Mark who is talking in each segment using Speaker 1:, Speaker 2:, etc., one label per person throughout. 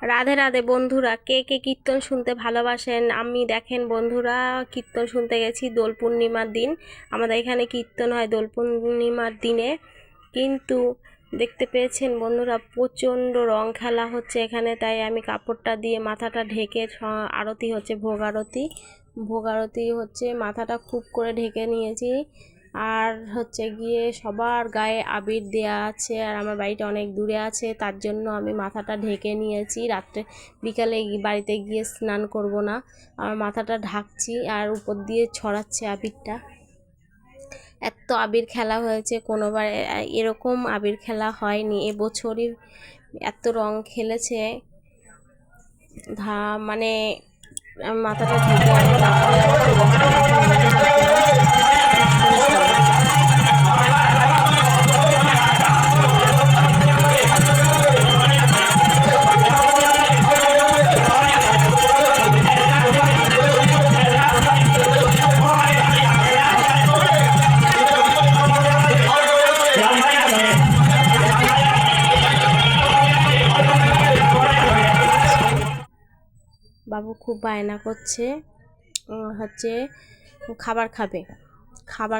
Speaker 1: রাধে রাধে বন্ধুরা, কে কে কীর্তন শুনতে ভালোবাসেন? আমি দেখেন বন্ধুরা, কীর্তন শুনতে গেছি দোল পূর্ণিমার দিন। আমাদের এখানে কীর্তন হয় দোল পূর্ণিমার দিনে। কিন্তু দেখতে পেয়েছেন বন্ধুরা, প্রচণ্ড রং খেলা হচ্ছে এখানে। তাই আমি কাপড়টা দিয়ে মাথাটা ঢেকে, আরতি হচ্ছে, ভোগ আরতি হচ্ছে, মাথাটা খুব করে ঢেকে নিয়েছি। আর হচ্ছে গিয়ে সবার গায়ে আবির দেয়া আছে, আর আমার বাড়িটা অনেক দূরে আছে, তার জন্য আমি মাথাটা ঢেকে নিয়েছি। রাত্রে বিকালে বাড়িতে গিয়ে স্নান করব না, আমার মাথাটা ঢাকছি আর উপর দিয়ে ছড়াচ্ছে আবিরটা। এত আবির খেলা হয়েছে, কোনোবার এরকম আবির খেলা হয়নি, এবছরই এত রং খেলেছে। মানে মাথাটা ঢেকে আমি তারপরে বাবু খুব বায়না করছে, হচ্ছে খাবার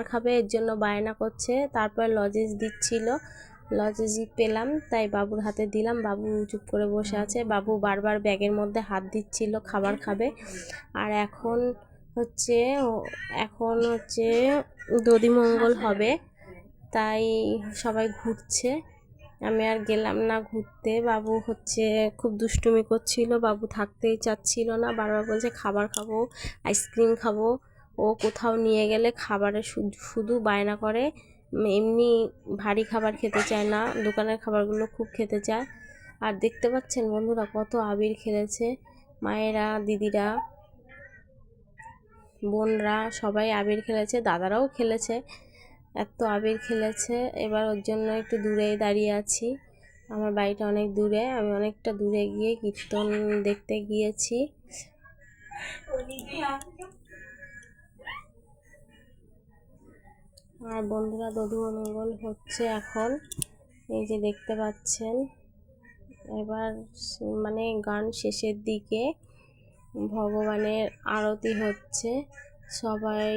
Speaker 1: খাবে এর জন্য বায়না করছে। তারপর লজেন্স দিচ্ছিল, লজেন্স পেলাম তাই বাবুর হাতে দিলাম। বাবু চুপ করে বসে আছে, বাবু বারবার ব্যাগের মধ্যে হাত দিচ্ছিল, খাবার খাবে। আর এখন হচ্ছে দধিমঙ্গল হবে, তাই সবাই ঘুরছে। আমি আর গেলাম না ঘুরতে। বাবু খুব দুষ্টুমি করছিল, বাবু থাকতেই চাচ্ছিল না, বারবার বলছে খাবার খাবো, আইসক্রিম খাবো। ও কোথাও নিয়ে গেলে খাবারের শুধু বায়না করে, এমনি ভারী খাবার খেতে চায় না, দোকানের খাবারগুলো খুব খেতে চায়। আর দেখতে পাচ্ছেন বন্ধুরা, কত আবির খেলেছে, মায়েরা, দিদিরা, বোনরা সবাই আবির খেলেছে, দাদারাও খেলেছে। এত আবির খেলেছে। এবার ওর জন্য একটু দূরেই দাঁড়িয়ে আছি, আমার বাড়িটা অনেক দূরে, আমি অনেকটা দূরে গিয়ে কীর্তন দেখতে গিয়েছি। আর বন্ধুরা, দধিমঙ্গল হচ্ছে এখন, এই যে দেখতে পাচ্ছেন। এবার মানে গান শেষের দিকে ভগবানের আরতি হচ্ছে, সবাই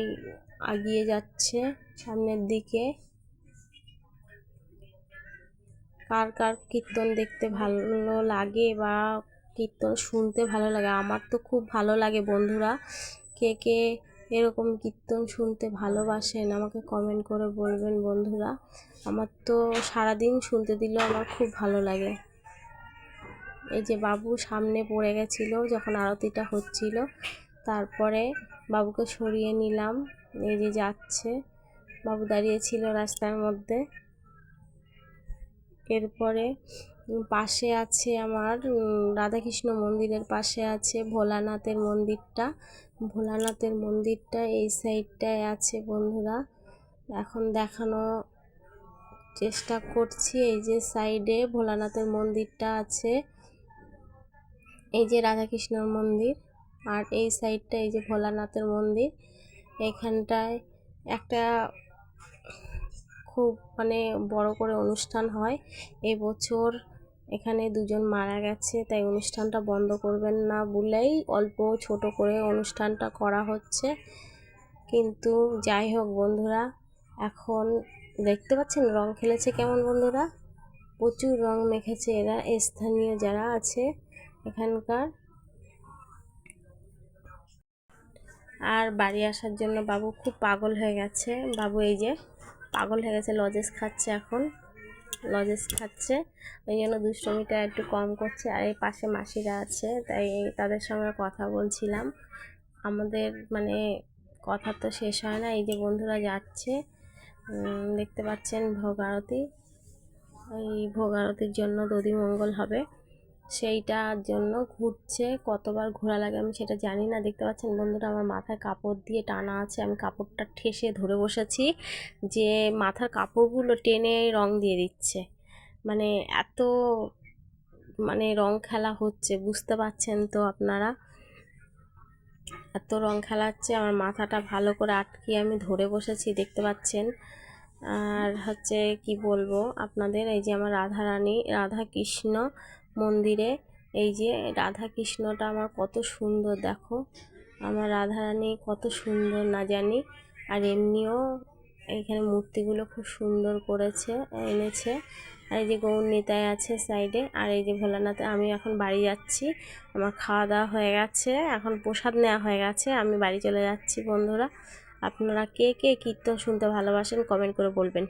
Speaker 1: এগিয়ে যাচ্ছে সামনের দিকে। কার কার কীর্তন দেখতে ভালো লাগে বা কীর্তন শুনতে ভালো লাগে? আমার তো খুব ভালো লাগে বন্ধুরা। কে কে এরকম কীর্তন শুনতে ভালোবাসেন আমাকে কমেন্ট করে বলবেন বন্ধুরা। আমার তো সারাদিন শুনতে দিলেও আমার খুব ভালো লাগে। এই যে বাবু সামনে পড়ে গেছিলো যখন আরতিটা হচ্ছিল, তারপরে বাবুকে সরিয়ে নিলাম। এই যে যাচ্ছে, বাবু দাঁড়িয়েছিল রাস্তার মধ্যে। এরপরে পাশে আছে আমার রাধাকৃষ্ণ মন্দিরের পাশে আছে ভোলানাথের মন্দিরটা এই সাইডটায় আছে বন্ধুরা। এখন দেখানো চেষ্টা করছি। এই যে সাইডে ভোলানাথের মন্দিরটা আছে, এই যে রাধাকৃষ্ণর মন্দির, আর এই সাইডটা এই যে ভোলানাথের মন্দির। এখানটায় একটা খুব বড় করে অনুষ্ঠান হয়। এবছর এখানে দুজন মারা গেছে, তাই অনুষ্ঠানটা বন্ধ করবেন না বলেই অল্প ছোট করে অনুষ্ঠানটা করা হচ্ছে। কিন্তু যাই হোক বন্ধুরা, এখন দেখতে পাচ্ছেন রং খেলেছে কেমন বন্ধুরা, প্রচুর রং মেখেছে এরা, স্থানীয় যারা আছে এখানকার। আর বাড়ি আসার জন্য বাবু খুব পাগল হয়ে গেছে, বাবু এই যে পাগল হয়ে গেছে, লজেন্স খাচ্ছে, এখন লজেন্স খাচ্ছে, ওই জন্য দুষ্টমিটা একটু কম করছে। আর এই পাশে মাসিরা আছে, তাই তাদের সঙ্গে কথা বলছিলাম। আমাদের কথা তো শেষ হয় না। এই যে বন্ধুরা যাচ্ছে, দেখতে পাচ্ছেন ভোগ আরতি, ওই ভোগ আরতির জন্য দধিমঙ্গল হবে, সেইটার জন্য ঘুরছে। কতবার ঘোরা লাগে আমি সেটা জানি না। দেখতে পাচ্ছেন বন্ধুরা, আমার মাথায় কাপড় দিয়ে টানা আছে, আমি কাপড়টা ঠেসে ধরে বসেছি, যে মাথার কাপড়গুলো টেনে রং দিয়ে দিচ্ছে। এত রং খেলা হচ্ছে, বুঝতে পারছেন তো আপনারা, এত রং খেলা হচ্ছে। আমার মাথাটা ভালো করে আটকিয়ে আমি ধরে বসেছি, দেখতে পাচ্ছেন। আর কি বলবো আপনাদের, এই যে আমার রাধা কৃষ্ণ মন্দিরে এই যে রাধা কৃষ্ণটা আমার কত সুন্দর, দেখো আমার রাধারানী কত সুন্দর না জানি। আর এমনিও এখানে মূর্তিগুলো খুব সুন্দর করেছে, এনেছে। আর এই যে গৌর নিতাই আছে সাইডে, আর এই যে ভোলানাথ। আমি এখন বাড়ি যাচ্ছি, আমার খাওয়া দাওয়া হয়ে গেছে, এখন প্রসাদ নেওয়া হয়ে গেছে, আমি বাড়ি চলে যাচ্ছি। বন্ধুরা, আপনারা কে কে কীর্তন শুনতে ভালোবাসেন কমেন্ট করে বলবেন।